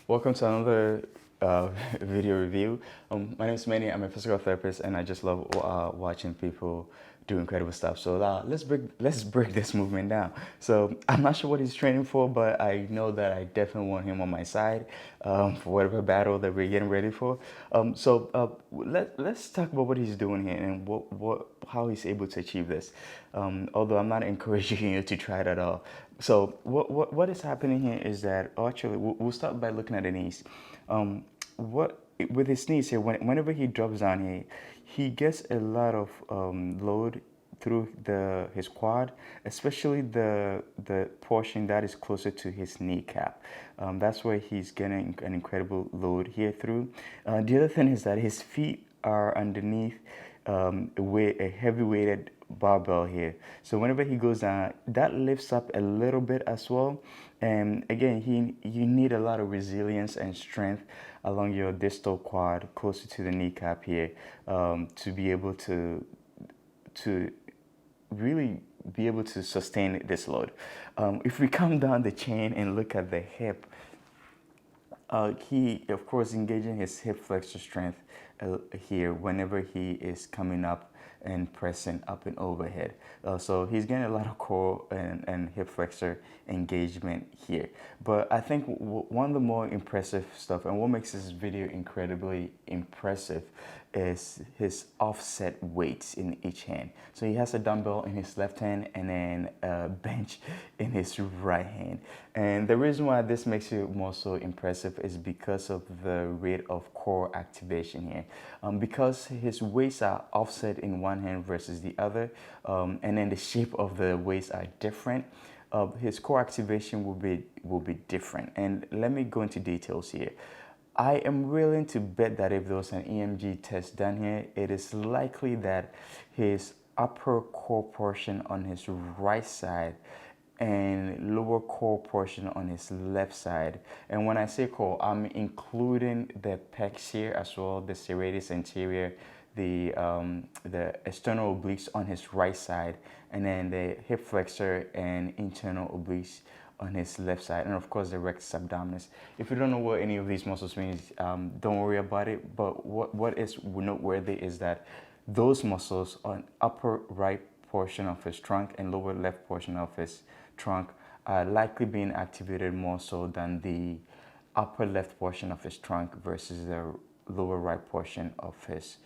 Welcome to another video review. My name is Manny. I'm a physical therapist, and I just love watching people do incredible stuff. So let's break this movement down. So I'm not sure what he's training for, but I know that I definitely want him on my side for whatever battle that we're getting ready for. Let's talk about what he's doing here and what how he's able to achieve this. Although I'm not encouraging you to try it at all. So what is happening here is that actually we'll start by looking at the knees. What with his knees here, whenever he drops down here, he gets a lot of load through his quad, especially the portion that is closer to his kneecap. That's where he's getting an incredible load here through. The other thing is that his feet are underneath a heavy weighted barbell here. So whenever he goes down, that lifts up a little bit as well. And again, you need a lot of resilience and strength along your distal quad, closer to the kneecap here, to be able to really be able to sustain this load. If we come down the chain and look at the hip, he, of course, engaging his hip flexor strength here whenever he is coming up and pressing up and overhead. So he's getting a lot of core and hip flexor engagement here. But I think one of the more impressive stuff and what makes this video incredibly impressive is his offset weights in each hand. So he has a dumbbell in his left hand and then a bench in his right hand. And the reason why this makes it more so impressive is because of the rate of core activation here. Because his weights are offset in one hand versus the other, and then the shape of the weights are different, his core activation will be different. And let me go into details here. I am willing to bet that if there was an EMG test done here, it is likely that his upper core portion on his right side and lower core portion on his left side. And when I say core, I'm including the pecs here as well, the serratus anterior, the external obliques on his right side, and then the hip flexor and internal obliques on his left side, and of course the rectus abdominis. If you don't know what any of these muscles means, don't worry about it. But what is noteworthy is that those muscles on upper right portion of his trunk and lower left portion of his trunk are likely being activated more so than the upper left portion of his trunk versus the lower right portion of his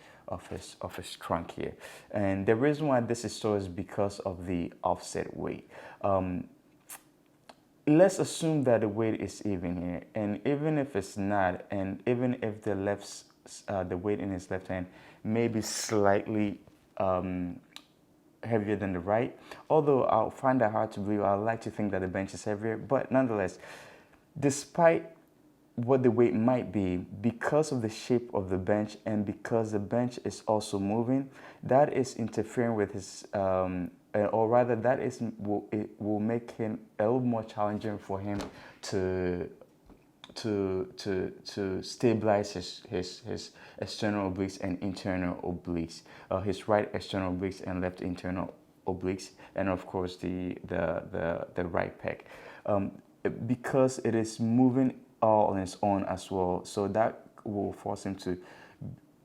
trunk here. And the reason why this is so is because of the offset weight. Let's assume that the weight is even here, and even if it's not, and even if the weight in his left hand may be slightly heavier than the right, although I'll find that hard to believe. I like to think that the bench is heavier, but nonetheless, despite what the weight might be, because of the shape of the bench and because the bench is also moving, that is interfering with his or rather that it will make him a little more challenging for him to stabilize his external obliques and internal obliques, his right external obliques and left internal obliques, and of course the right pec, because it is moving all on its own as well. So that will force him to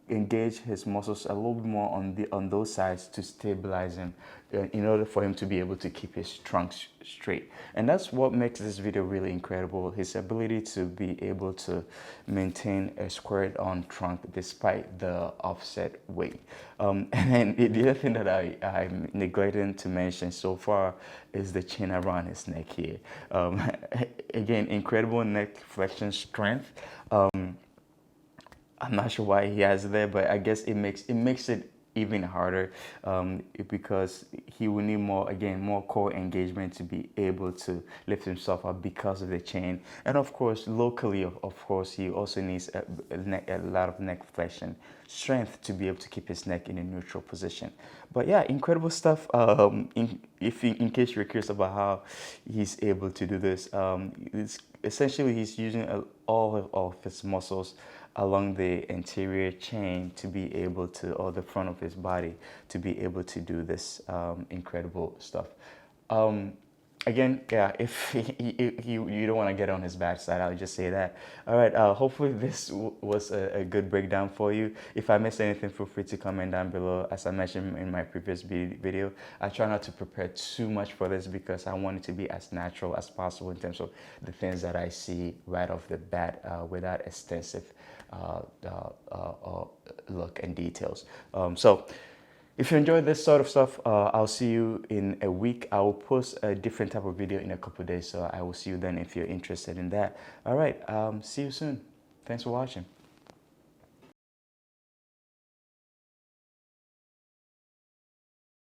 engage his muscles a little bit more on those sides to stabilize him in order for him to be able to keep his trunk straight. And that's what makes this video really incredible, his ability to be able to maintain a squared on trunk despite the offset weight. And then the other thing that I'm neglecting to mention so far is the chain around his neck here. Again, incredible neck flexion strength. I'm not sure why he has it there, but I guess it makes it even harder because he will need more core engagement to be able to lift himself up because of the chain. And of course, locally, of course, he also needs a lot of neck flexion strength to be able to keep his neck in a neutral position. But yeah, incredible stuff. In case you're curious about how he's able to do this, essentially he's using all of his muscles along the anterior chain to be able to, or the front of his body, to be able to do this incredible stuff. Again, yeah, if you don't want want to get on his bad side. I'll just say that. All right. Hopefully this was a good breakdown for you. If I missed anything, feel free to comment down below. As I mentioned in my previous video, I try not to prepare too much for this because I want it to be as natural as possible in terms of the things that I see right off the bat without extensive look and details. So if you enjoyed this sort of stuff, I'll see you in a week. I will post a different type of video in a couple of days, so I will see you then if you're interested in that. All right, see you soon. Thanks for watching.